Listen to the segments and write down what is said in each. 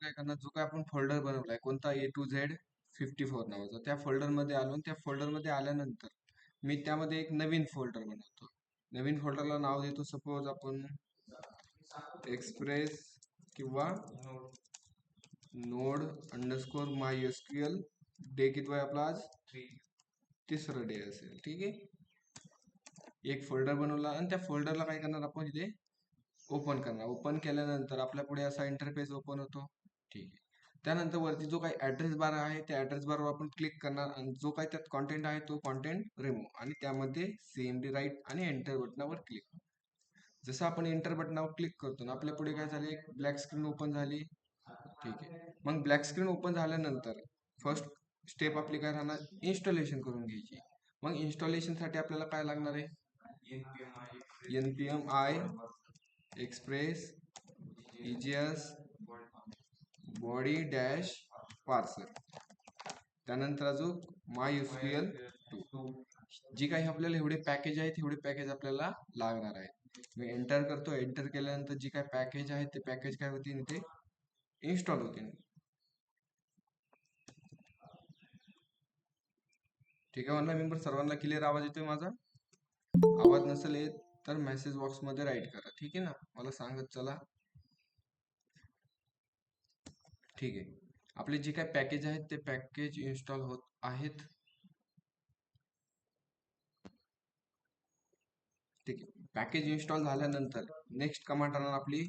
काय करणार, जो काय आपण फोल्डर बनवलाय कोणता A to Z 54 नावाचा, त्या फोल्डर मध्ये आलो. त्या फोल्डर मध्ये आल्यानंतर मी त्यामध्ये एक नवीन फोल्डर बनवतो. नवीन फोल्डरला नाव देतो, सपोज आपण एक्सप्रेस किंवा नोड अंडरस्कोर माय SQL. डे किती आहे आपला आज? तिसरं डे असेल. ठीक आहे, एक फोल्डर बनवला आणि त्या फोल्डरला काय करणार आपण इथे ओपन करणार. ओपन केल्यानंतर आपल्या पुढे असा इंटरफेस ओपन होतो. ठीक आहे, त्यानंतर वरती जो काही ऍड्रेस बार आहे त्या ऍड्रेस बारवर आपण क्लिक करणार आणि जो काही त्यात कॉन्टेंट आहे तो कॉन्टेंट रिमूव्ह आणि त्यामध्ये CMD राईट आणि एंटर बटनावर क्लिक. जसं आपण एंटर बटनावर क्लिक करतो ना, आपल्या पुढे काय झाले, एक ब्लॅक स्क्रीन ओपन झाली. ठीक आहे, मग ब्लॅक स्क्रीन ओपन झाल्यानंतर फर्स्ट स्टेप आपली काय राहणार, इन्स्टॉलेशन करून घ्यायची. मग इन्स्टॉलेशन साठी आपल्याला काय लागणार आहे, npm i express EJS body dash parser. त्यानंतर अजून MySQL 2. जी काही आपल्याला एवढे पॅकेज आहेत तेवढे पॅकेज आपल्याला लागणार आहेत. मी एंटर करतो. एंटर केल्यानंतर जी काही पॅकेज आहेत ते पॅकेज काय होतील, ते इन्स्टॉल होतील. ठीक आहे म्हणलं मेंबर, सर्वांना क्लिअर आवाज येतोय माझा? आवाज नसेल येत तर मेसेज बॉक्स मध्ये राईट करा. ठीक आहे ना, मला सांगत चला. ठीक आहे, आपले जे काही पॅकेज आहेत ते पॅकेज इन्स्टॉल होत आहेत. ठीक आहे, पॅकेज इन्स्टॉल झाल्यानंतर नेक्स्ट कमांड राहणार आपली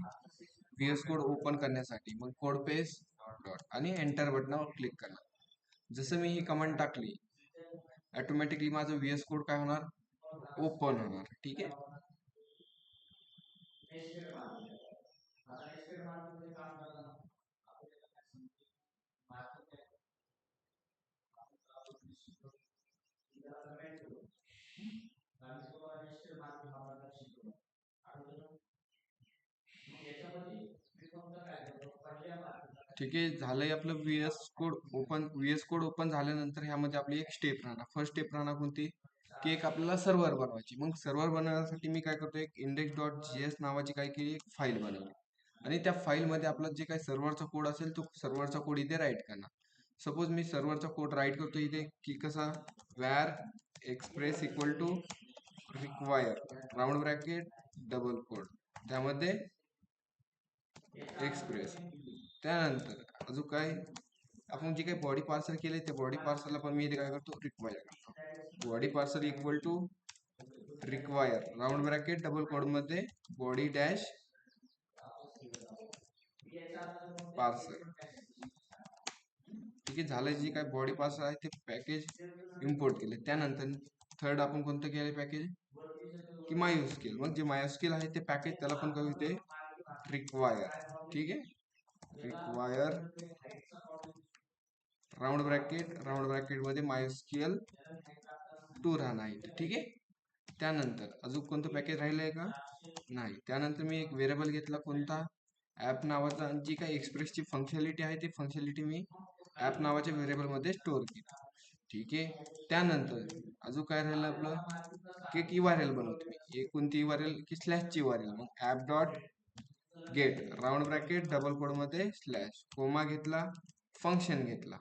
VS कोड ओपन करण्यासाठी. मग कोड पेज डॉट आणि एंटर बटनावर क्लिक करणार. जसं मी ही कमांड टाकली ऑटोमॅटिकली माझं VS कोड काय होणार, ओपन होणार. ठीक आहे, ठीक आहे, झालंय आपलं VS कोड ओपन झाल्यानंतर ह्यामध्ये आपली एक स्टेप राहणार. फर्स्ट स्टेप राहणार कोणती, की एक आपल्याला सर्व्हर बनवायची. मग सर्व्हर बनवण्यासाठी मी काय करतो, एक index.js नावाची काय केली, एक फाईल बनवली आणि त्या फाईल मध्ये आपला जे काही सर्व्हरचा कोड असेल तो सर्व्हरचा कोड इथे राईट करणार. सपोज मी सर्व्हरचा कोड राईट करतो इथे, की कसा, var express equal to require round bracket double quote, त्यामध्ये एक्सप्रेस. त्यानंतर अजून काय, आपण जे काही बॉडी पार्सल केले त्या बॉडी पार्सलला पण मी इथे काय करतो, रिक्वायर करतो. Body parser equal to require round bracket double quote मध्ये बॉडी डॅश पार्सल. ठीक आहे, झालं. जे काय बॉडी पार्सल आहे ते पॅकेज इम्पोर्ट केले. त्यानंतर थर्ड आपण कोणतं केले पॅकेज, की MySQL. मग जे MySQL आहे ते पॅकेज त्याला पण काय होते, रिक्वायर. ठीक आहे, रिक्वायर राऊंड ब्रॅकेट मध्ये MySQL 2 राहणार आहे. ठीक आहे, त्यानंतर अजून कोणतं पॅकेज राहिलंय का, नाही. त्यानंतर मी एक व्हेरिएबल घेतला कोणता, ऍप नावाचा, आणि जी काही एक्सप्रेसची फंक्शनॅलिटी आहे ती फंक्शनॅलिटी मी ऍप नावाच्या व्हेरिएबल मध्ये स्टोअर केली. ठीक आहे, त्यानंतर अजून काय राहिलं आपलं, की एक URL बनवतो मी. एक कोणती URL, की स्लॅशची URL. मग app dot get round bracket double quote मध्ये स्लॅश कोमा घेतला, फंक्शन घेतला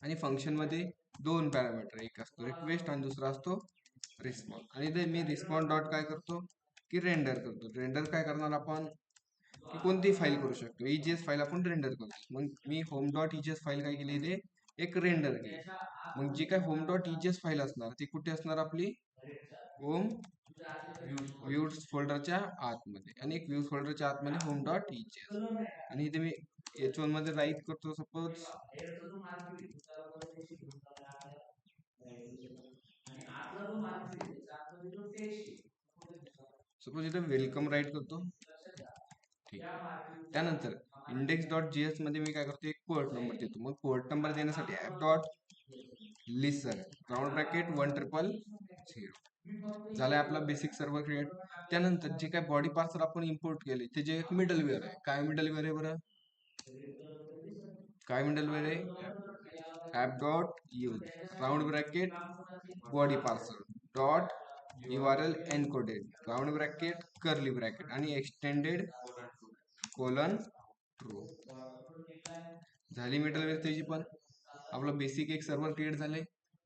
आणि फंक्शन मध्ये दोन पॅरामीटर, एक असतो रिक्वेस्ट आणि दुसरा असतो रिस्पॉन्स. आणि ते मी रिस्पॉन्स डॉट काय करतो, की रेंडर करतो. रेंडर काय करणार आपण, की कोणतीही फाईल करू शकतो. EJS फाईल आपण रेंडर करतो. मग मी होम डॉट EJS फाईल काय केली, ते एक रेंडर केली. मग जी काय होम डॉट EJS फाईल असणार ती कुठे असणार, आपली होम व्ह्यूज फोल्डरच्या आतमध्ये, आणि एक व्ह्यूज फोल्डरच्या आतमध्ये होम डॉट EJS. आणि इथे मी H1 मध्ये राईट करतो. सपोज इथे वेलकम राईट करतो. ठीक, त्यानंतर index.js मध्ये मी काय करतो, एक पोर्ट नंबर देतो. मग पोर्ट नंबर देण्यासाठी ऍप डॉट लिसन राऊंड ब्रॅकेट 1000. झालाय आपला बेसिक सर्व्हर क्रिएट. त्यानंतर जे काय बॉडी पार्सल आपण इम्पोर्ट केले ते जे एक मिडलवेअर आहे. काय मिडलवेअर आहे बरं, काय मिडलवेअर आहे, app dot use round bracket body parcel dot URL encoded round bracket curly bracket आणि एक्सटेंडेड कोलन ट्रू. झाली मिडलवेअर त्याची पण. आपलं बेसिक एक सर्व्हर क्रिएट झाले.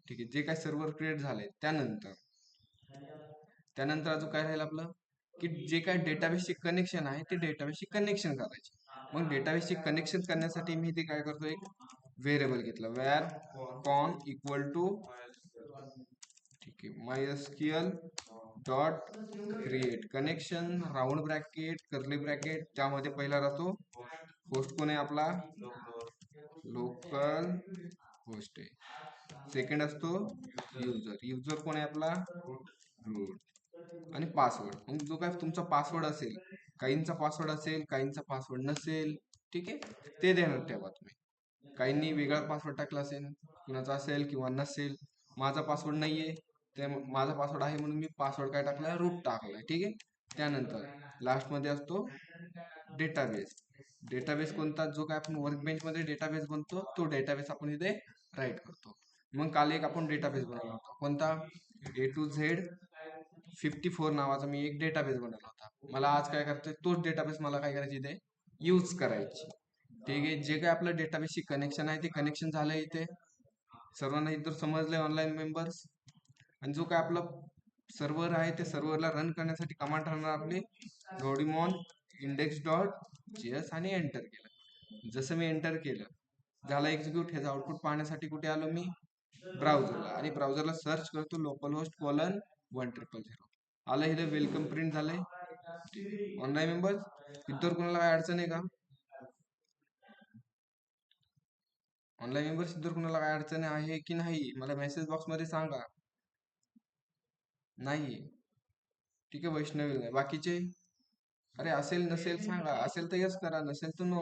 ठीक आहे, जे काय सर्व्हर क्रिएट झाले त्यानंतर अजून काय राहील आपलं, की जे काय डेटाबेसचे कनेक्शन आहे ते डेटाबेसचे कनेक्शन करायचे. मग डेटाबेसचे कनेक्शन करण्यासाठी मी ते काय करतो, एक व्हेरिएबल घेतलं वॅर कॉन इक्वल टू, ठीक आहे, MySQL dot create connection round bracket curly bracket. त्यामध्ये पहिला राहतो होस्ट कोण आहे आपला, लोकल होस्ट आहे. सेकंड असतो युजर कोण आहे आपला, रूट. आणि पासवर्ड, मग जो काय तुमचा पासवर्ड असेल, काहींचा पासवर्ड असेल काहींचा पासवर्ड नसेल, ठीक आहे, ते देणार ठेवा तुम्ही. काहींनी वेगळा पासवर्ड टाकला असेल, कुणाचा असेल किंवा नसेल. माझा पासवर्ड नाहीये, ते माझा पासवर्ड आहे म्हणून मी पासवर्ड काय टाकलाय, रूट टाकलाय. ठीक आहे. त्यानंतर लास्ट मध्ये असतो डेटाबेस. डेटाबेस कोणता, जो काय आपण वर्कबेंच मध्ये डेटाबेस बनतो तो डेटाबेस आपण इथे राईट करतो. मग काल एक आपण डेटाबेस बनवला होता, कोणता, A to Z 54 नावाचा मी एक डेटाबेस बनवला होता. मला आज काय करतोय, तोच डेटाबेस मला काय करायची इथे यूज करायची. ठीक आहे, जे काय आपलं डेटाबेसची कनेक्शन आहे ते कनेक्शन झालंय इथे. सर्वांना इतर समजले ऑनलाईन मेंबर्स. आणि जो काय आपला सर्व्हर आहे ते सर्व्हरला रन करण्यासाठी कमांड राहणार आपले डोडीमॉन index.js आणि एंटर केलं. जसं मी एंटर केलं झालं एक्झिक्यूट. ह्याचं आउटपुट पाहण्यासाठी कुठे आलो मी, ब्राउझरला. आणि ब्राउझरला सर्च करतो लोकल होस्ट कॉलन 1000. आलं इथं वेलकम प्रिंट झालंय. ऑनलाईन मेंबर्स, इतर कोणाला काय अडचण आहे का, ऑनलाईन मेंबर्स इतर कोणाला काय अडचण आहे की नाही, मला मेसेज बॉक्स मध्ये सांगा. नाही, ठीक आहे, वैष्णवी नाही, बाकीचे, अरे असेल नसेल सांगा, असेल तर यस करा, नसेल तर नो.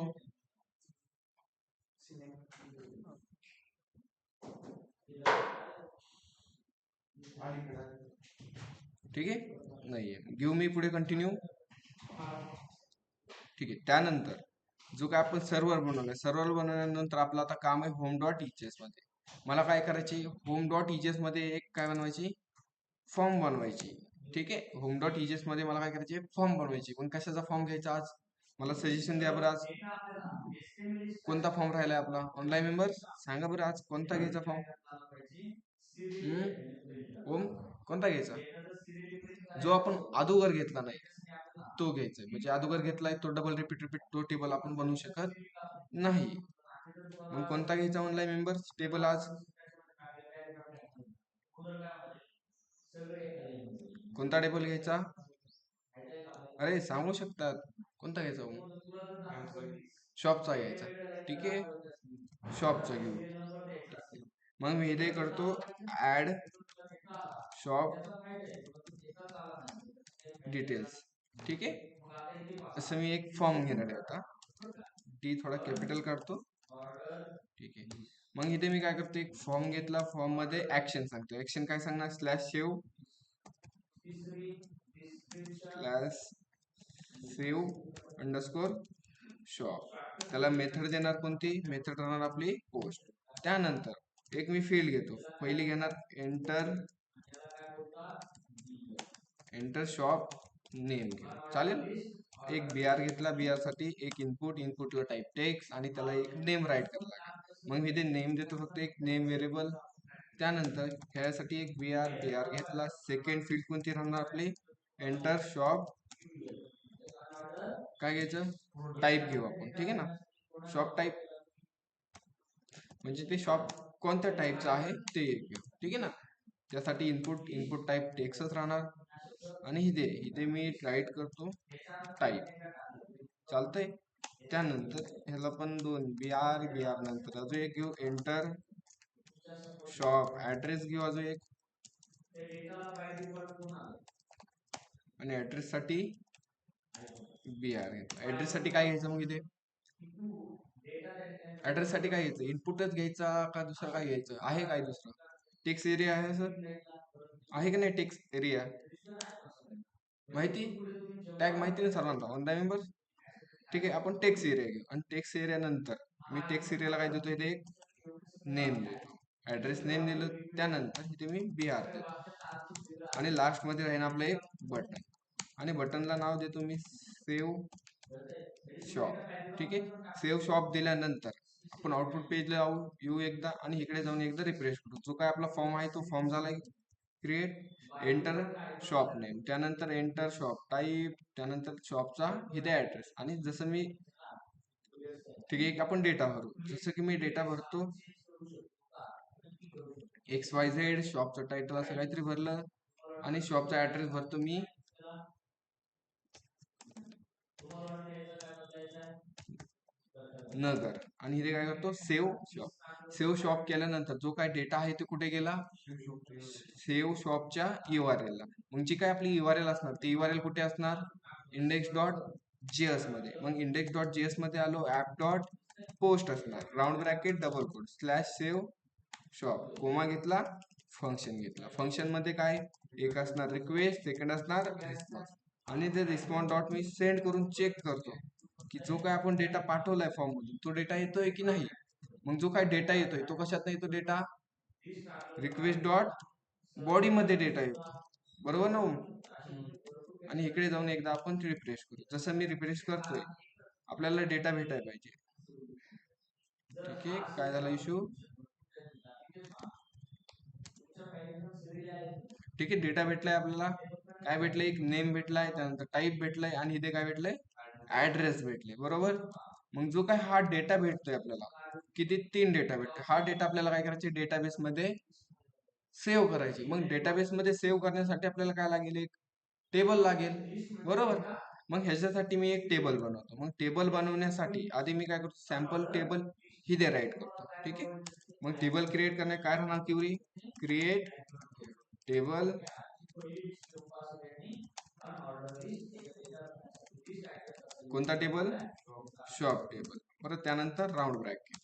ठीक आहे, नाहीये, घेऊ मी पुढे कंटिन्यू. ठीक आहे, त्यानंतर जो काय आपण सर्व्हर बनवलाय, सर्व्हर बनवल्यानंतर आपलं आता काम आहे home.ejs मध्ये. मला काय करायची, home.ejs मध्ये एक काय बनवायची, फॉर्म बनवायची. ठीक आहे, home.ejs मध्ये मला काय करायचे, फॉर्म बनवायची. पण कशाचा फॉर्म घ्यायचा आज, मला सजेशन द्या बरं. आज कोणता फॉर्म राहिलाय आपला, ऑनलाईन मेंबर्स सांगा बरं, आज कोणता घ्यायचा फॉर्म. होम कोणता घ्यायचा, जो आपण अगोदर घेतला नाही तो घ्यायचा. म्हणजे अगोदर घेतलाय तो डबल रिपीट तो टेबल आपण बनवू शकत नाही. मग कोणता घ्यायचा ऑनलाईन मेंबर्स टेबल आज, कोणता टेबल घ्यायचा, अरे सांगू शकतात कोणता घ्यायचा, शॉपचा घ्यायचा. ठीक आहे, शॉपचा घेऊ. मग मी इथे करतो ऍड शॉप डिटेल्स. ठीक आहे, असं मी एक फॉर्म घेणार आहे आता. टी थोडा कॅपिटल काढतो. ठीक आहे, मग इथे मी काय करतो, एक फॉर्म घेतला, फॉर्म मध्ये ऍक्शन सांगतो. ऍक्शन काय सांगणार, /सेव्ह /सेव्ह_शॉप. त्याला मेथड देणार कोणती, मेथड राहणार आपली पोस्ट. त्यानंतर एक मी फील्ड घेतो, पहिली घेणार एंटर शॉप नेम घेऊ, चालेल. एक BR घेतला, BR साठी एक इनपुटला टाईप टेक्स्ट आणि त्याला एक नेम राईट करायला लागेल. मग मी ते नेम देतो, फक्त एक नेम व्हेरिएबल. त्यानंतर ह्यासाठी एक BR घेतला. सेकंड फील्ड कोणती राहणार आपली, एंटर शॉप काय घ्यायचं, टाईप घेऊ आपण. ठीक आहे ना, शॉप टाईप म्हणजे ते शॉप कोणत्या टाईपचं आहे ते घेऊ. ठीक आहे ना, त्यासाठी इनपुट टाईप टेक्स्टच राहणार. आणि इथे मी राईट करतो टाईप, चालतंय. त्यानंतर ह्याला पण दोन BR नंतर अजून एक घेऊ एंटर शॉप ऍड्रेस घेऊ अजून एक. आणि ऍड्रेस साठी BR घेतो. ऍड्रेस साठी काय घ्यायचं, मग इथे ऍड्रेस साठी काय घ्यायचं, इनपुटच घ्यायचा का दुसरं काय घ्यायचं आहे, काय दुसरं टेक्स्ट एरिया आहे सर, आहे की नाही टेक्स्ट एरिया माहिती, टॅग माहिती ना सर्वांना ऑनलाईन मेंबर्स. ठीक आहे, आपण टेक्स्ट एरिया घेऊ. आणि टेक्स्ट एरिया नंतर मी टेक्स्ट एरियाला काय देतो, इथे एक नेम देतो, ऍड्रेस नेम दिलं. त्यानंतर इथे मी BR देतो. आणि लास्ट मध्ये राहील आपलं एक बटन. आणि बटनला नाव देतो मी सेव्ह शॉप. ठीक आहे, सेव्ह शॉप दिल्यानंतर आपण आउटपुट पेजला येऊ एकदा आणि इकडे जाऊन एकदा रिफ्रेश करू. जो काय आपला फॉर्म आहे तो फॉर्म झालाय क्रिएट. एंटर शॉप नेम, त्यानंतर एंटर शॉप टाईप, त्यानंतर शॉपचा इथे ऍड्रेस आणि जसं मी ठीक आहे आपण डेटा भरू. जसं की मी डेटा भरतो XYZ, शॉपचं टायटल असं काहीतरी भरलं आणि शॉपचा ऍड्रेस भरतो मी नगर आणि इथे काय करतो सेव्ह शॉप. सेव्ह शॉप केल्यानंतर जो काय डेटा आहे तो कुठे गेला सेव्ह शॉपच्या URL ला. मग जी काय आपली URL असणार ती URL कुठे असणार index.js मध्ये. मग index.js मध्ये आलो ऍप डॉट पोस्ट असणार round bracket double quote slash save shop comma घेतला फंक्शन घेतला. फंक्शन मध्ये काय एक असणार रिक्वेस्ट, सेकंड असणार रिस्पॉन्स आणि ते रिस्पॉन्स डॉट मी सेंड करून चेक करतो की जो काय आपण डेटा पाठवलाय फॉर्म मधून तो डेटा येतोय की नाही. मग जो काय डेटा येतोय तो कशात येतो डेटा रिक्वेस्ट डॉट बॉडी मध्ये डेटा येतो बरोबर ना. आणि इकडे जाऊन एकदा आपण रिफ्रेश करू. जसं मी रिफ्रेश करतोय आपल्याला डेटा भेटायला पाहिजे. ठीक आहे काय झाला इश्यू ठीक आहे डेटा भेटलाय आपल्याला. काय भेटलंय एक नेम भेटलाय, त्यानंतर टाईप भेटलाय आणि इथे काय भेटलंय ऍड्रेस भेटले बरोबर. मग जो काय हा डेटा भेटतोय आपल्याला किती 3 डेटा भेटते. हा डेटा आपल्याला काय करायचे डेटाबेस मध्ये सेव्ह करायची. मग डेटाबेस मध्ये सेव्ह करण्यासाठी आपल्याला काय लागेल एक टेबल लागेल बरोबर. मग ह्याच्यासाठी मी एक टेबल बनवतो. मग टेबल बनवण्यासाठी आधी मी काय करतो सॅम्पल टेबल इथे राईट करतो. ठीक आहे मग टेबल क्रिएट करण्या काय राहणार क्युरी क्रिएट टेबल कोणता टेबल शॉप टेबल परत त्यानंतर राऊंड ब्रॅकेट.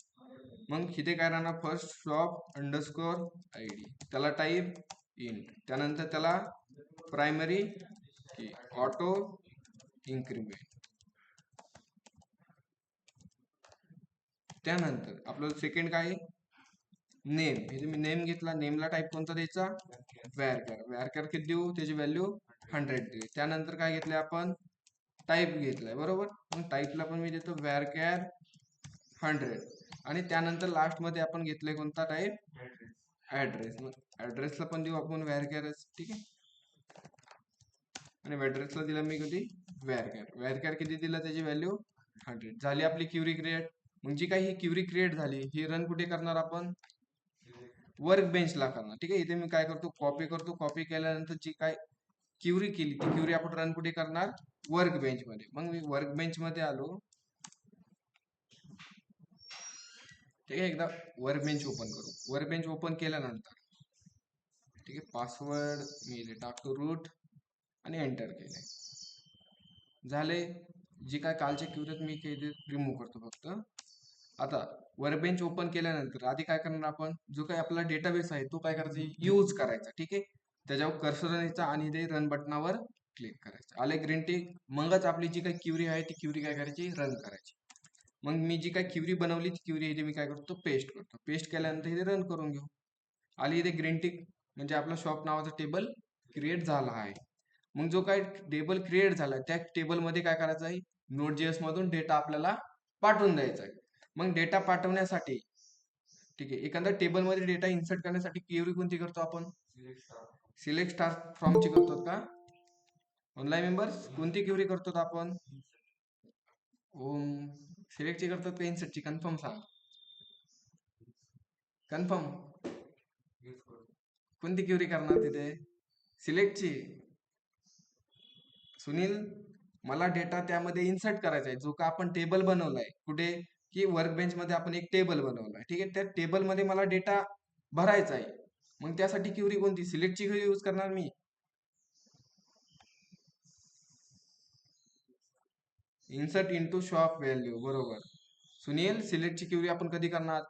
मग इथे काय राहणार फर्स्ट शॉप अंडरस्कोर ID त्याला टाईप इंट, त्यानंतर त्याला प्रायमरी की ऑटो इन्क्रीमेंट, त्यानंतर आपल्याला सेकंड काय नेम. इथे मी नेम घेतला, नेमला टाईप कोणता द्यायचा व्हॅरकर. व्हॅरकर किती देऊ त्याची व्हॅल्यू 100 देऊ. त्यानंतर काय घेतलंय आपण टाईप घेतलाय बरोबर. मग टाईपला पण मी देतो व्हॅरकॅर 100 आणि त्यानंतर लास्ट मध्ये आपण घेतलंय कोणता टाईप ऍड्रेस. मग ऍड्रेसला पण देऊ आपण व्हॅरकॅरच. ठीक आहे आणि ऍड्रेसला दिला मी कधी व्हॅरकॅर. व्हॅरकॅर किती दिला त्याची व्हॅल्यू 100 झाली आपली क्युरी क्रिएट. मग जी काही ही क्युरी क्रिएट झाली ही रन कुठे करणार आपण वर्क बेंचला करणार. ठीक आहे इथे मी काय करतो कॉपी करतो. कॉपी केल्यानंतर जी काय क्युरी केली ती क्युरी आपण रन कुठे करणार वर्क बेंच मध्ये. मग मी वर्क बेंच मध्ये आलो. ठीक आहे एकदा वर्क बेंच ओपन करू. वर्क बेंच ओपन केल्यानंतर ठीक आहे पासवर्ड मी इथे टाकतो रूट आणि एंटर केले झाले. जी काय कालचे क्युरीत मी रिमूव्ह करतो फक्त. आता वर्कबेंच ओपन केल्यानंतर आधी काय करणार आपण जो काही आपला डेटाबेस आहे तो काय करायचा यूज करायचा. ठीक आहे त्याच्यावर कर्सर न्यायचा आणि ते रन बटनावर क्लिक करायचं. आले ग्रीन टिक. मगच आपली जी काही क्युरी आहे ती क्युरी काय करायची रन करायची. मग मी जी काय क्युरी बनवली ती क्युरी इथे मी काय करतो पेस्ट करतो. पेस्ट केल्यानंतर इथे रन करून घेऊ. आली इथे ग्रीन टिक म्हणजे आपला शॉप नावाचा टेबल क्रिएट झाला आहे. मग जो काय टेबल क्रिएट झाला त्या टेबल मध्ये काय करायचं आहे Node.js मधून डेटा आपल्याला पाठवून द्यायचा आहे. मग डेटा पाठवण्यासाठी ठीक आहे एखाद्या टेबल मध्ये डेटा इन्सर्ट करण्यासाठी क्वेरी कोणती करतो आपण सिलेक्ट स्टार फ्रॉम ची करतो का ऑनलाईन मेंबर्स कोणती क्वेरी करतो आपण सिलेक्ट ची करतो का इन्सर्ट ची कन्फर्म सांग कन्फर्म कोणती क्वेरी करणार तिथे सिलेक्ट ची. सुनील मला डेटा त्यामध्ये इन्सर्ट करायचा आहे जो का आपण टेबल बनवलाय कुठे की वर्क बेंच मध्ये आपण एक टेबल बनवलाय. ठीक आहे त्या टेबल मध्ये मला डेटा भरायचा आहे. मग त्यासाठी क्वेरी कोणती सिलेक्टची क्वेरी यूज करणार मी. इन्सर्ट इनटू शॉप व्हॅल्यू बरोबर. सुनील सिलेक्टची क्वेरी आपण कधी करणार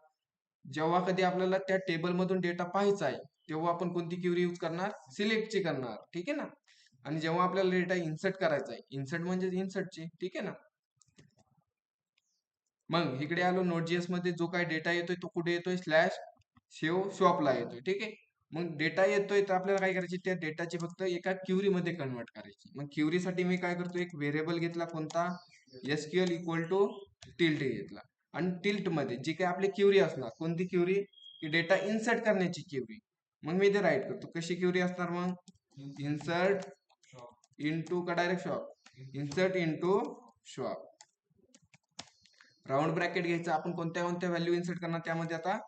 जेव्हा कधी आपल्याला त्या टेबल मधून डेटा पाहायचा आहे तेव्हा आपण कोणती क्वेरी यूज करणार सिलेक्टची करणार. ठीक आहे ना. आणि जेव्हा आपल्याला डेटा इन्सर्ट करायचा आहे इन्सर्ट म्हणजे इन्सर्टची. ठीक आहे ना. मग इकडे आलो Node.js मध्ये जो काय डेटा येतोय तो कुठे येतोय स्लॅश सेव्ह शॉपला येतोय. ठीक आहे मग डेटा येतोय तर आपल्याला काय करायची त्या डेटाची फक्त एका क्युरी मध्ये कन्वर्ट करायची. मग क्युरीसाठी मी काय करतो एक व्हेरिएबल घेतला कोणता SQL इक्वल टू टिल्ट घेतला आणि टिल्ट मध्ये जी काही आपली क्युरी असणार, कोणती क्युरी, की डेटा इन्सर्ट करण्याची क्युरी. मग मी इथे राईट करतो. कशी क्युरी असणार मग, इन्सर्ट इनटू का direct shop, insert into shop. Round bracket घ्यायचं. आपण कोणत्या कोणत्या व्हॅल्यू इन्सर्ट करणार त्यामध्ये, आता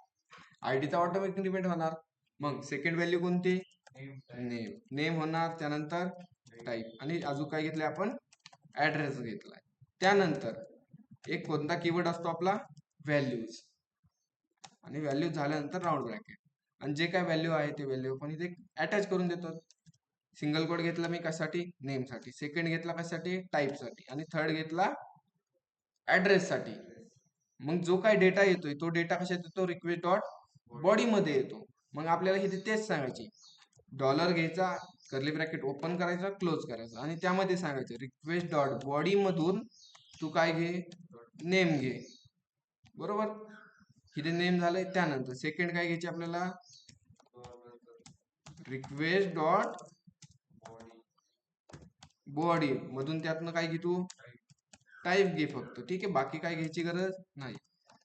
आयडीचा ऑटोमॅटिक डिपेंड होणार. मग सेकंड व्हॅल्यू कोणती, नेम, नेम होणार. त्यानंतर टाईप आणि अजून काय घेतलंय आपण, ऍड्रेस घेतलाय. त्यानंतर एक कोणता कीवर्ड असतो आपला, व्हॅल्यूज. आणि व्हॅल्यूज झाल्यानंतर राऊंड ब्रॅकेट. आणि जे काय व्हॅल्यू आहे ते व्हॅल्यू आपण इथे अटॅच करून देतो. सिंगल कोड घेतला मी कशासाठी, नेम साठी. सेकंड घेतला कशासाठी, टाईप साठी. आणि थर्ड घेतला ऍड्रेस साठी. मग जो काय डेटा येतोय तो डेटा कशात येतो, रिक्वेस्ट डॉट बॉडी मध्ये येतो. मग आपल्याला इथे तेच सांगायचे, डॉलर घ्यायचा, कर्ली ब्रॅकेट ओपन करायचा, क्लोज करायचा आणि त्यामध्ये सांगायचं रिक्वेस्ट डॉट बॉडी मधून तू काय घे, नेम घे. बरोबर, इथे नेम झालंय. त्यानंतर सेकंड काय घ्यायचे आपल्याला, रिक्वेस्ट डॉट बॉडी मधून त्यातनं काय घे, तू टाईप घे फक्त. ठीक आहे, बाकी काय घ्यायची गरज नाही.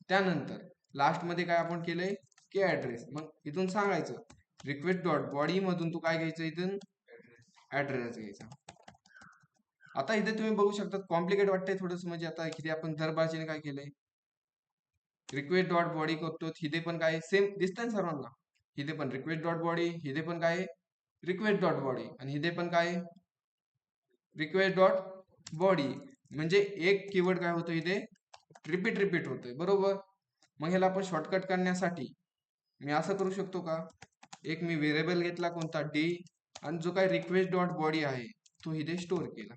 त्यानंतर लास्ट मध्ये काय आपण केलंय, की ऍड्रेस. मग इथून सांगायचं रिक्वेस्ट डॉट बॉडी मधून तू काय घ्यायचं, इथून ऍड्रेस घ्यायचा. आता इथे तुम्ही बघू शकता कॉम्प्लिकेट वाटतंय थोडंसं. म्हणजे आता इथे आपण दर भाषेने काय केलंय, रिक्वेस्ट डॉट बॉडी करतो, हिथे पण काय सेम दिसतंय ना सर्वांना. हिथे पण रिक्वेस्ट डॉट बॉडी, हिथे पण काय रिक्वेस्ट डॉट बॉडी, आणि हिथे पण काय रिक्वेस्ट डॉट बॉडी. म्हणजे एक कीवर्ड काय होतो इथे, रिपीट होतोय. बरोबर, मग ह्याला आपण शॉर्टकट करण्यासाठी मी असं करू शकतो का, एक मी व्हेरिएबल घेतला कोणता, डी, आणि जो काय रिक्वेस्ट डॉट बॉडी आहे तो इथे स्टोअर केला.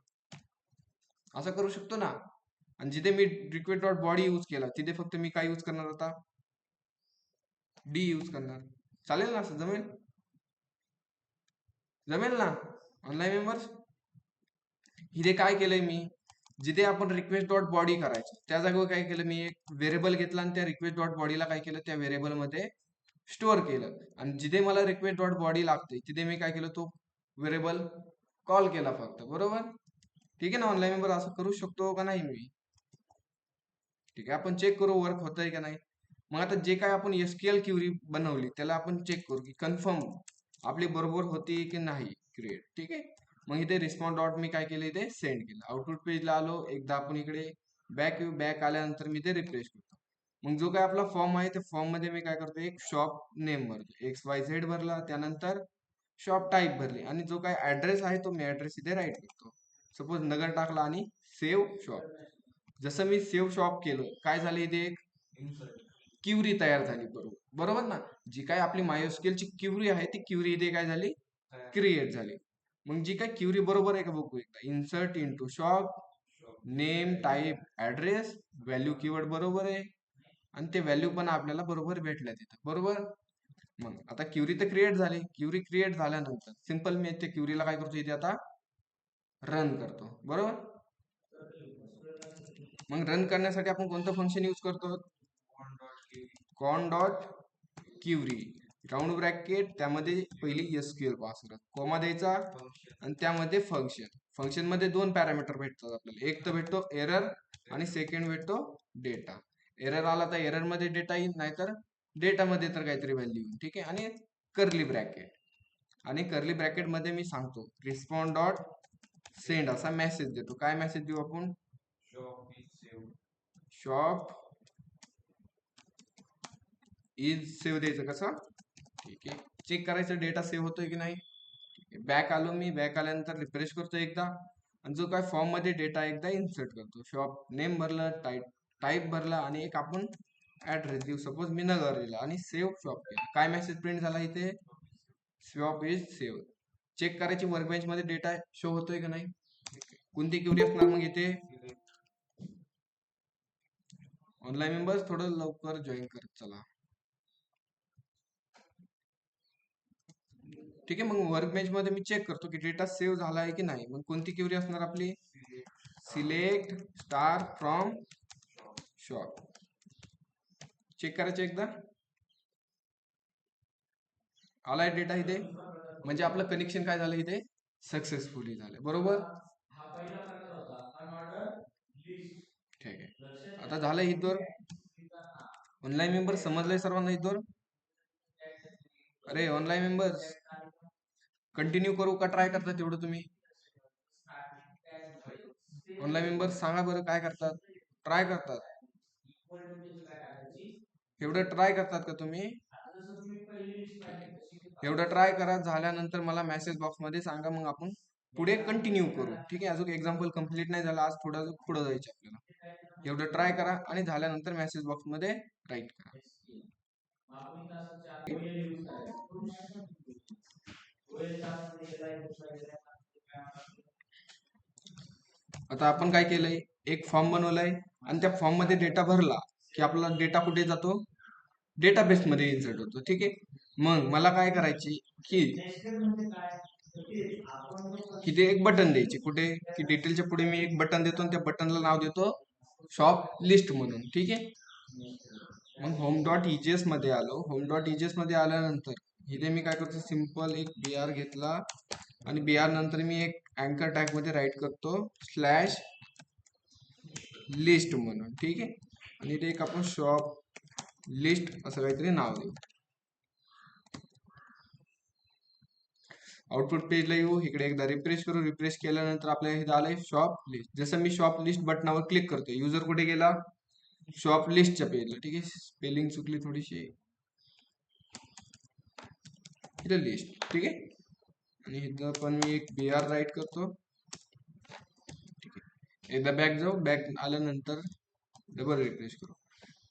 असं करू शकतो ना. आणि जिथे मी रिक्वेस्ट डॉट बॉडी यूज केला तिथे फक्त मी काय यूज करणार, आता डी यूज करणार. चालेल ना, असं जमेल, जमेल ना ऑनलाईन मेंबर्स. इथे काय केलंय मी, जिथे आपण रिक्वेस्ट डॉट बॉडी करायचं त्या जागेवर काय केलं, मी एक व्हेरिएबल घेतला आणि त्या रिक्वेस्ट डॉट बॉडीला काय केलं, त्या व्हेरिएबल मध्ये स्टोअर केलं. आणि जिथे मला रिक्वेस्ट डॉट बॉडी लागते तिथे मी काय केलं, तो व्हेरिएबल कॉल केला फक्त. बरोबर, ठीक आहे ना ऑनलाईन मेंबर, असं करू शकतो का नाही मी. ठीक आहे, आपण चेक करू वर्क होतंय का नाही. मग आता जे काय आपण एसक्यूएल क्युरी बनवली त्याला आपण चेक करू की कन्फर्म आपली बरोबर होती की नाही क्रिएट. ठीक आहे, मग इथे रिस्पॉन्स डॉट मी काय केलं, इथे सेंड केलं. आउटपुट पेजला आलो. एकदा आपण इकडे बॅक आल्यानंतर मी ते रिफ्रेश करतो. मग जो काय आपला फॉर्म आहे त्या फॉर्म मध्ये मी काय करतो, एक शॉप नेम भरतो, XYZ भरला. त्यानंतर शॉप टाईप भरली आणि जो काय ऍड्रेस आहे तो मी ऍड्रेस इथे राईट करतो. सपोज नगर टाकला आणि सेव्ह शॉप. जसं मी सेव्ह शॉप केलं काय झालं, इथे एक क्युरी तयार झाली. बरोबर, बरोबर ना. जी काय आपली MySQL ची क्युरी आहे ती क्युरी इथे काय झाली, क्रिएट झाली. मग जी काय क्युरी बरोबर आहे का बघू एकदा. Insert into shop, name, type, address, value keyword बरोबर आहे आणि ते व्हॅल्यू पण आपल्याला बरोबर भेटल्या तिथं. बरोबर, मग आता क्युरी तर क्रिएट झाली. क्युरी क्रिएट झाल्यानंतर सिंपल मी त्या क्युरीला काय करतो, इथे आता रन करतो. बरोबर, मग रन करण्यासाठी आपण कोणतं फंक्शन यूज करतो, con dot query, round bracket, त्यामध्ये पहिली SQL पास करत, कॉमा द्यायचा आणि त्यामध्ये फंक्शन. फंक्शन मध्ये दोन पॅरामीटर भेटतात आपल्याला, एक तर भेटतो एरर आणि सेकंड भेटतो डेटा. एरर आला तर एरर मध्ये डेटा येईल, नाहीतर डेटा मध्ये तर काहीतरी व्हॅल्यू येईल. ठीक आहे, आणि कर्ली ब्रॅकेट. आणि कर्ली ब्रॅकेट मध्ये मी सांगतो रिस्पॉन्ड डॉट सेंड असा मेसेज देतो. काय मेसेज देऊ आपण, शॉप इज सेव्ह द्यायचं. कसं, ठीक आहे, चेक करायचं डेटा सेव्ह होतोय की नाही. बॅक आलो मी, बॅक आल्यानंतर रिफ्रेश करतो एकदा आणि जो काय फॉर्म मध्ये डेटा एकदा इन्सर्ट करतो. शॉप नेम भरलं, टाईप भरला आणि एक आपण ऍड्रेस देऊ, सपोज मी नगर दिला आणि सेव्ह शॉप केलं. काय मेसेज प्रिंट झाला इथे, शॉप इज सेव्ह. चेक करायची वर्कबेंच मध्ये डेटा शो होतोय का नाही. कोणती क्युरी असणार मग इथे, ऑनलाईन मेंबर्स थोडं लवकर जॉईन करत चला. ठीक आहे, मग वर्कबेंच मध्ये मी चेक करतो की डेटा सेव्ह झाला आहे की नाही. मग कोणती क्युरी असणार आपली, select star from shop. Check करायचं एकदा, आलाय डेटा इथे, म्हणजे आपलं कनेक्शन काय झालं इथे, सक्सेसफुली झालं. बरोबर, ठीक आहे, आता झालं इथवर. ऑनलाईन मेंबर समजलंय सर्वांना इथवर? अरे ऑनलाईन मेंबर्स कंटिन्यू करू का ट्राय करता तेवढं तुम्ही? ऑनलाईन मेंबर्स सांगा बरं काय करतात? ट्राय करतात? एवढं ट्राय करतात का तुम्ही? एवढं ट्राय करा, झाल्यानंतर मला मेसेज बॉक्स मध्ये सांगा, मग आपण पुढे कंटिन्यू करू. ठीक आहे, अजून एक्झाम्पल कम्प्लीट नाही झालं, आज थोडं पुढे जायचं आपल्याला. एवढं ट्राय करा आणि झाल्यानंतर मेसेज बॉक्स मध्ये राईट करा. आता आपण काय केलंय, एक फॉर्म बनवलाय आणि त्या फॉर्म मध्ये डेटा भरला की आपला डेटा कुठे जातो? डेटाबेस मध्ये इन्सर्ट होतो. ठीक आहे, मग मला काय करायची की तिथे एक बटन द्यायचे, कुठे की डिटेलच्या पुढे मी एक बटन देतो आणि त्या बटनला नाव देतो शॉप लिस्ट म्हणून. ठीक आहे, मग होम डॉट इजीएस मध्ये आलो. होम डॉट इजीएस मध्ये आल्यानंतर इथे मी काय करतो, सिंपल एक बीआर घेतला आणि बीआर नंतर मी एक अँकर टॅग मध्ये राईट करतो स्लॅश लिस्ट म्हणून. ठीक आहे, आणि इथे एक आपण शॉप लिस्ट असं काहीतरी नाव देऊ. आउटपुट पेजला येऊ, इकडे एकदा रिफ्रेश करू. रिफ्रेश केल्यानंतर आपल्याला इथे आलंय शॉप लिस्ट. जसं मी शॉप लिस्ट बटनावर क्लिक करतो, युजर कुठे गेला? शॉप लिस्टच्या पेजला. ठीक आहे, स्पेलिंग चुकली थोडीशी, इथे लिस्ट. ठीक आहे, आणि इथं पण मी एक बीआर राईट करतो. ठीक आहे, एकदा बॅक जाऊ. बॅक आल्यानंतर डबल रिफ्रेश करू.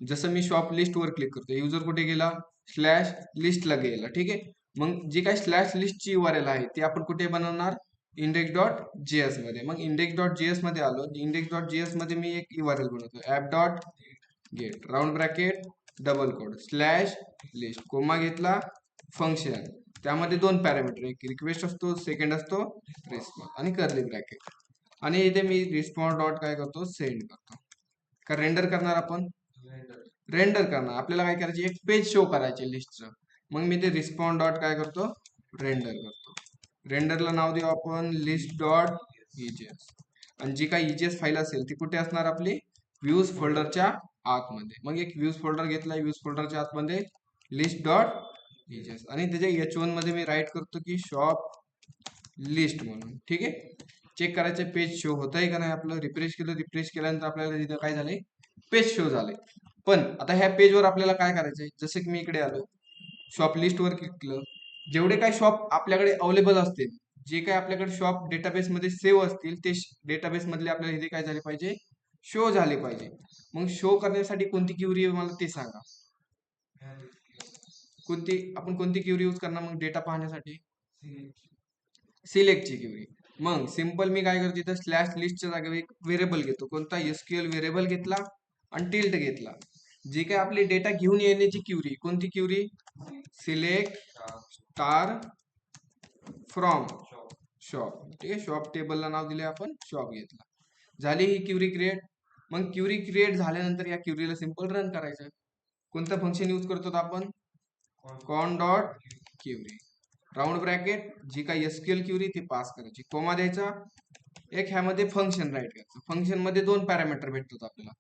जसं मी शॉप लिस्ट वर क्लिक करतो, युजर कुठे गेला? स्लॅश लिस्टला गेला. ठीक आहे, मग जी काही स्लॅश लिस्टची यूआरएल आहे ती आपण कुठे बनवणार? इंडेक्स डॉट जेएस मध्ये. मग इंडेक्स डॉट जेएस मध्ये आलो. इंडेक्स डॉट जेएस मध्ये मी एक यूआरएल बनवतो, app dot get round bracket double quote slash list, comma घेतला, फंक्शन, त्यामध्ये दोन पॅरामीटर, एक रिक्वेस्ट असतो, सेकंड असतो रिस्पॉन्स, आणि कर्ली ब्रॅकेट. आणि इथे मी रिस्पॉन्स डॉट काय करतो? सेंड करतो. का रेंडर करणार आपण? रेंडर करणार. आपल्याला काय करायचे? एक पेज शो करायचे लिस्टचं. मग मी ते रिस्पॉन्स डॉट काय करतो? रेंडर करतो. रेंडरला नाव देऊ आपण लिस्ट डॉट इजेस. आणि जी काही इजेस फाईल असेल ती कुठे असणार? आपली व्ह्यूज फोल्डरच्या आतमध्ये. मग एक व्ह्यूज फोल्डर घेतला, व्ह्यूज फोल्डरच्या आतमध्ये लिस्ट डॉट इजेस, आणि त्याच्या H1 मध्ये मी राईट करतो की शॉप लिस्ट म्हणून. ठीक आहे, चेक करायचं पेज शो होत आहे का नाही आपलं. रिफ्रेश केलं, रिफ्रेश केल्यानंतर आपल्याला तिथं काय झालंय? पेज शो झाले. पण आता ह्या पेजवर आपल्याला काय करायचंय? जसं की मी इकडे आलो, शॉप लिस्ट वर क्लिक केलं, जेवढे काही शॉप आपल्याकडे अवेलेबल असतील, जे काही आपल्याकडे शॉप डेटाबेस मध्ये सेव्ह असतील, ते डेटाबेस मधले आपल्याला इथे काय झाले पाहिजे? शो झाले पाहिजे. मग शो करण्यासाठी कोणती क्युरी मला ते सांगा. आपण कोणती क्युरी यूज करणार मग डेटा पाहण्यासाठी? सिलेक्टची क्युरी. मग सिंपल मी काय करतो, इथं स्लॅश लिस्टच्या जागेवर एक व्हेरिएबल घेतो. कोणता? एसक्यूएल व्हेरिएबल घेतला आणि टिल्ट घेतला. जी काय आपली डेटा घेऊन येण्याची क्युरी, कोणती query? Select star from shop. ठीक आहे, शॉप टेबलला नाव दिले आपण, शॉप घेतला. झाली ही क्युरी क्रिएट. मग क्युरी क्रिएट झाल्यानंतर या क्युरीला सिंपल रन करायचं. कोणतं फंक्शन यूज करतो आपण? Con dot query round bracket, जी काही एसक्यूएल क्युरी ती पास करायची, कोमा द्यायचा, एक ह्यामध्ये फंक्शन राईट करायचं. फंक्शन मध्ये दोन पॅरामीटर भेटतात आपल्याला,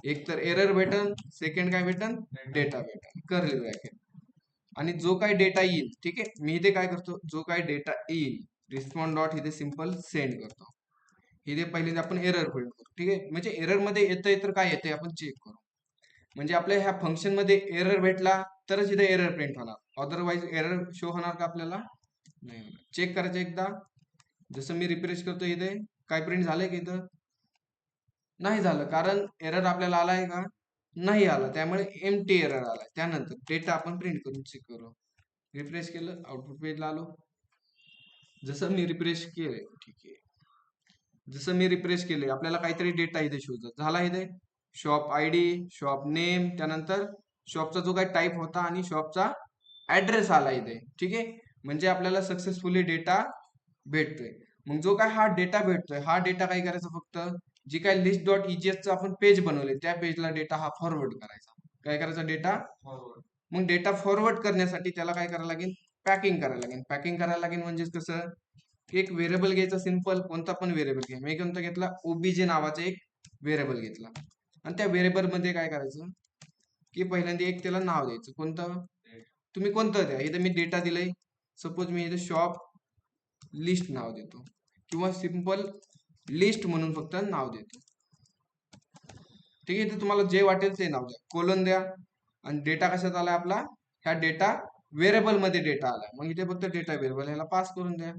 एक तर एरर भेटन, सेकंड काय भेटन? डेटा भेटन, कर्ली ब्रॅकेट. आणि जो काही डेटा येईल, ठीक आहे, मी इथे काय करतो, जो काही डेटा येईल रिस्पॉन्स डॉट इथे सिंपल सेंड करतो. इथे पहिले आपण एरर प्रिंट करू. ठीक आहे, म्हणजे एरर मध्ये येतंय तर काय येतंय आपण चेक करू. म्हणजे आपल्या ह्या फंक्शन मध्ये एरर भेटला तरच इथे एरर प्रिंट होणार, अदरवाईज एरर शो होणार का आपल्याला? नाही होणार. चेक करायचं एकदा. जसं मी रिफ्रेश करतो, इथे काय प्रिंट झालंय की इथं? नाही झालं, कारण एरर आपल्याला आलाय का? नाही आला, त्यामुळे एम्प्टी एरर आलाय. त्यानंतर डेटा आपण प्रिंट करून चेक करू. रिफ्रेश केलं, आउटपुट पेजला आलो. जसं मी रिफ्रेश केलंय, ठीक आहे, जसं मी रिफ्रेश केले आपल्याला काहीतरी डेटा इथे शो झाला. इथे शॉप आयडी, शॉप नेम, त्यानंतर शॉपचा जो काही टाईप होता आणि शॉपचा ऍड्रेस आला इथे. ठीक आहे, म्हणजे आपल्याला सक्सेसफुली डेटा भेटतोय. मग जो काय हा डेटा भेटतोय, हा डेटा काय करायचा? फक्त जी काय लिस्ट डॉट ईजीएसचं आपण पेज बनवले त्या पेजला डेटा हा फॉरवर्ड करायचा. काय करायचा? Data forward. मग डेटा फॉरवर्ड करण्यासाठी त्याला काय करायला लागेल? पॅकिंग करायला लागेल. पॅकिंग करायला लागेल म्हणजे कसं? एक व्हेरिएबल घ्यायचा, सिंपल कोणता पण व्हेरिएबल घ्या. मी कोणता घेतला? ओबीजे नावाचा एक व्हेरिएबल घेतला, आणि त्या व्हेरिएबल मध्ये काय करायचं की पहिल्यांदा एक त्याला नाव द्यायचं. कोणतं? तुम्ही कोणतं द्या. इथे मी डेटा दिलंय, सपोज मी इथे शॉप लिस्ट नाव देतो किंवा सिंपल लिस्ट म्हणून फक्त नाव देतो. ठीक आहे, इथे तुम्हाला जे वाटेल ते नाव द्या. कोलन द्या. आणि डेटा कशात आला आपला? ह्या डेटा व्हेरिएबल मध्ये डेटा आला. मग इथे फक्त डेटा व्हेरिएबल ह्याला पास करून द्या.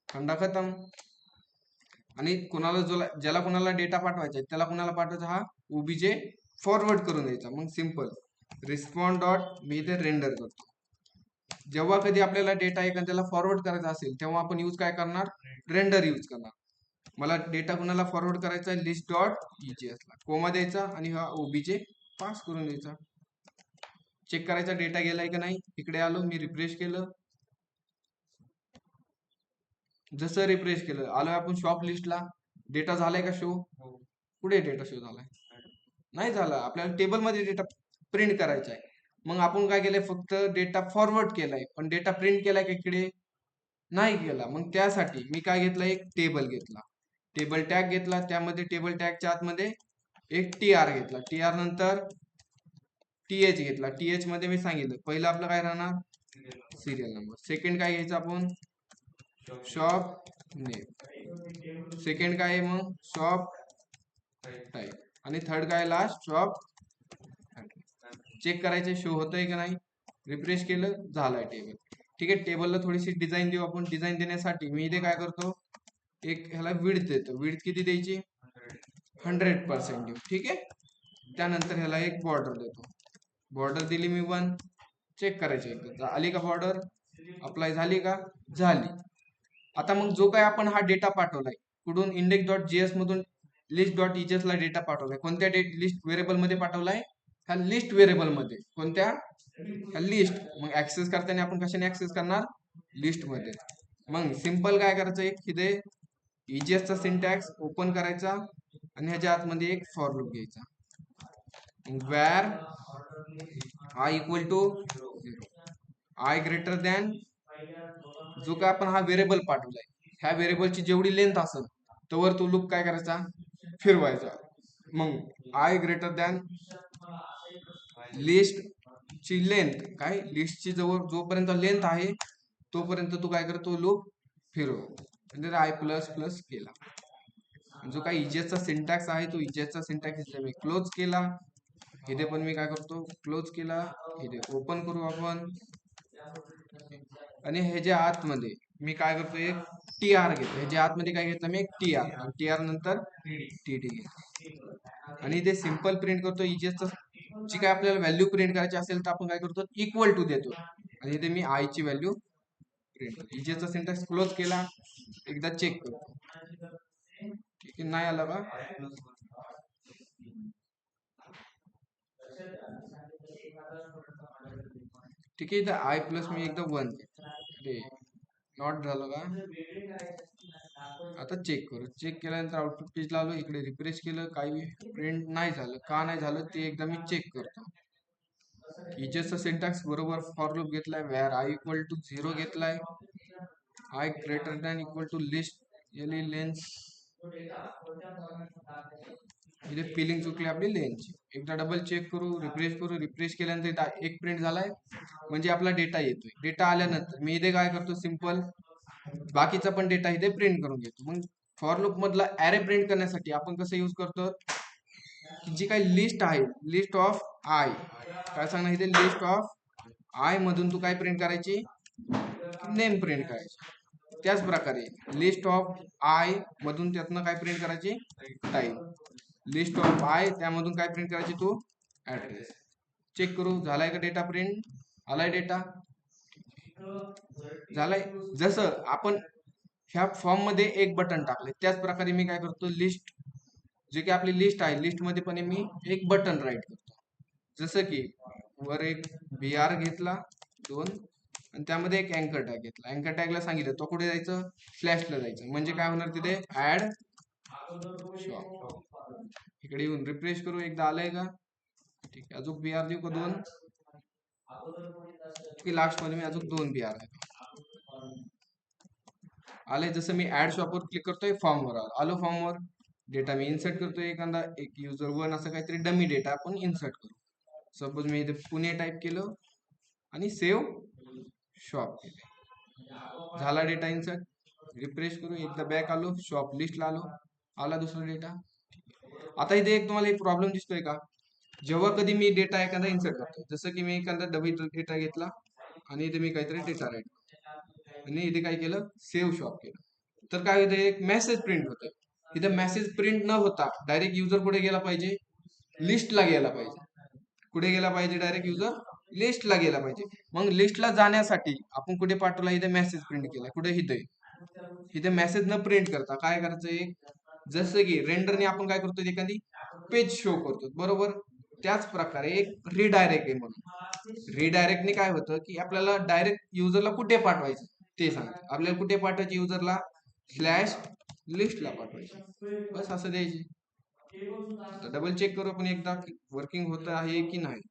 खंडा खतम. आणि कोणाला ज्याला कोणाला डेटा पाठवायचा आहे त्याला कोणाला पाठवायचा? हा ओबीजे फॉरवर्ड करून द्यायचा. मग सिंपल रिस्पॉन्ड डॉट मी इथे रेंडर करतो. जेव्हा कधी आपल्याला डेटा एखाद्याला फॉरवर्ड करायचा असेल तेव्हा आपण यूज काय करणार? रेंडर यूज करणार. मला डेटा कुणाला फॉरवर्ड करायचा आहे? लिस्ट डॉट ईजीएस ला कोमा द्यायचा आणि हा ओबीजे पास करून द्यायचा. चेक करायचा डेटा गेलाय का नाही. इकडे आलो, मी रिफ्रेश केलं. जसं रिफ्रेश केलं आलोय आपण शॉप लिस्टला. डेटा झालाय का शो? कुठे डेटा शो झालाय? नाही झाला. आपल्याला टेबलमध्ये डेटा प्रिंट करायचा आहे. मग आपण काय केलंय? फक्त डेटा फॉरवर्ड केलाय, पण डेटा प्रिंट केलाय का इकडे? नाही केला. मग त्यासाठी मी काय घेतलं? एक टेबल घेतला, टेबल टॅग घेतला. त्यामध्ये टेबल टॅगच्या आतमध्ये एक टीआर घेतला. टीआर नंतर टीएच घेतला. टीएच मध्ये मी सांगितलं पहिलं आपलं काय राहणार? Serial number. सेकंड काय घ्यायचं आपण? Shop name. सेकंड काय आहे मग? Shop type. आणि थर्ड काय? Last shop. चेक करायचे शो होतंय का नाही. रिफ्रेश केलं, झालाय टेबल. ठीक आहे, टेबलला थोडीशी डिझाईन देऊ आपण. डिझाईन देण्यासाठी मी इथे काय करतो? एक ह्याला विड्थ देतो. विड्थ किती द्यायची? 100% देऊ. ठीक आहे. त्यानंतर ह्याला एक बॉर्डर देतो. बॉर्डर दिली मी 1. चेक करायचे एकदा आली का बॉर्डर? अप्लाय झाली का? झाली. आता मग जो काय आपण हा डेटा पाठवलाय कुठून? इंडेक्स डॉट जीएस मधून लिस्ट डॉट ईजीएस ला डेटा पाठवलाय. कोणत्या लिस्ट व्हेरिएबल मध्ये पाठवलाय? ह्या लिस्ट व्हेरिएबल मध्ये. कोणत्या? ह्या लिस्ट. मग ऍक्सेस करताना आपण कशाने ऍक्सेस करणार? लिस्ट मध्ये. मग सिंपल काय करायचं? एक इथे ईजीएसचा सिंटॅक्स ओपन करायचा आणि ह्याच्या आतमध्ये एक फॉर लूप घ्यायचा. where i equal to 0, i greater than जो काय आपण हा व्हेरिएबल पाठवलाय ह्या व्हेरिएबलची जेवढी लेंथ असेल तोवर तो लूप काय करायचा? फिरवायचा. मग i ग्रेटर दॅन लिस्ट ची लेंथ काय? लिस्टची जवळ जोपर्यंत लेंथ आहे तोपर्यंत तू काय करतो? लूप फिरव. म्हणजे आय प्लस प्लस केला. जो काही इजेसचा सिंटॅक्स आहे तो इजेसचा सिंटॅक्स मी क्लोज केला. इथे पण मी काय करतो? क्लोज केला. इथे ओपन करू आपण. आणि ह्याच्या आतमध्ये मी काय करतो? एक टीआर घेतो. ह्याच्या आतमध्ये काय घेतलं मी? एक टीआर. आणि टीआर नंतर टीडी घेतो. आणि ते सिंपल प्रिंट करतो. इजेसचा जी काय आपल्याला व्हॅल्यू प्रिंट करायची असेल तर आपण काय करतो? इक्वल टू देतो. आणि इथे मी आय ची व्हॅल्यू प्रिंट करतो. इजेसचा सिंटॅक्स क्लोज केला. एकदा चेक करतो. ठीक आहे, नाही आला का? ठीक आहे, इथं आय प्लस मी एकदा 1 नॉट झालं का? आता चेक करू. चेक केल्यानंतर आउटपुट पेजला आलो. इकडे रिफ्रेश केलं, काही प्रिंट नाही झालं. का नाही झालं ते एकदा मी चेक करतो. इजेसचा सिंटॅक्स बरोबर फॉर लूप घेतलाय. वेअर आय इक्वल टू 0 घेतलाय. I greater than equal to list एली लेन्स. इथे फिलिंग चुकली आपली लेनची. एकदा डबल चेक करू, रिफ्रेश करू. रिफ्रेश केल्यानंतर एक प्रिंट झालाय म्हणजे आपला डेटा येतोय. डेटा आल्यानंतर मी इथे काय करतो? सिंपल बाकीचा पण डेटा इथे प्रिंट करून घेतो. मग फॉर लूप मधला ऍरे प्रिंट करण्यासाठी आपण कसं यूज करतो? की जी काही लिस्ट आहे, लिस्ट ऑफ आय काय सांगणार इथे? लिस्ट ऑफ आय मधून तू काय प्रिंट करायची? नेम प्रिंट करायची. त्याच प्रकारे लिस्ट ऑफ आय मधून त्यातनं काय प्रिंट करायची? टाईप. लिस्ट ऑफ आय त्यामधून काय प्रिंट करायची? तू ऍड्रेस. चेक करू झालाय का डेटा प्रिंट? आलाय डेटा? झालाय. जसं आपण ह्या फॉर्म मध्ये एक बटन टाकले त्याच प्रकारे मी काय करतो? लिस्ट जे की आपली लिस्ट आहे लिस्ट मध्ये पण मी एक बटन राईट करतो. जसं की वर एक BR घेतला 2 आणि त्यामध्ये एक अँकर टॅग घेतला. अँकर टॅगला सांगितलं तो कुठे जायचं? स्लॅशला जायचं. म्हणजे काय होणार तिथे? Add shop. इकडे येऊन रिफ्रेश करू. एकदा आलंय का? ठीक आहे, अजून BR देऊ का 2? लास्ट मध्ये मी अजून 2 BR आले. जसं मी ऍड शॉपवर क्लिक करतोय फॉर्मवर आलो. फॉर्मवर डेटा मी इन्सर्ट करतोय. एखादा एक युजर 1 असं काहीतरी डमी डेटा आपण इन्सर्ट करू. सपोज मी इथे पुणे टाईप केलं आणि सेव्ह शॉप केले. झाला डेटा इन्सर्ट. रिफ्रेश करू, एकदा बॅक आलो, शॉप लिस्टला आलो, आला दुसरा डेटा. आता इथे एक तुम्हाला एक प्रॉब्लेम दिसतोय का? जेव्हा कधी मी डेटा एखादा इन्सर्ट करतो, जसं की मी एखादा डबल डेटा घेतला आणि इथे मी काहीतरी डेटा राईट आणि इथे काय केलं, सेव्ह शॉप केलं, तर काय इथे एक मेसेज प्रिंट होतोय. इथे मेसेज प्रिंट न होता डायरेक्ट युजर कुठे गेला पाहिजे, लिस्टला गेला पाहिजे. कुठे गेला पाहिजे, डायरेक्ट युजर लिस्टला गेला पाहिजे. मग लिस्टला जाण्यासाठी आपण कुठे पाठवला, इथे मेसेज प्रिंट केला, कुठे इथे. इथे मेसेज न प्रिंट करता काय करायचंय, जसं की रेंडरने आपण काय करतो, एखादी पेज शो करतो बरोबर, त्याच प्रकारे एक रिडायरेक्ट आहे. म्हणून रिडायरेक्टने काय होतं की आपल्याला डायरेक्ट युजरला कुठे पाठवायचं ते सांगतं. आपल्याला कुठे पाठवायचे, युजरला स्लॅश लिस्टला पाठवायचे, बस असं द्यायचे. डबल चेक करू आपण एकदा वर्किंग होत आहे की नाही.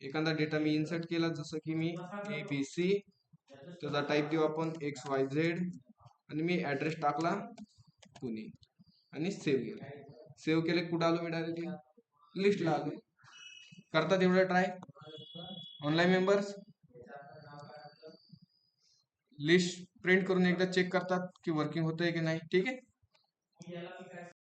एखादा डेटा मी इन्सर्ट केला, जसं की मी ABC, त्याचा टाईप देऊ आपण XYZ आणि मी ऍड्रेस टाकला पुणे आणि सेव्ह केलं. सेव्ह केले, कुठं आलो मी, डायरेक्टली लिस्टला आलो. करतात एवढं try online members. List print करून एकदा चेक करतात की वर्किंग होतंय की नाही. ठीक आहे.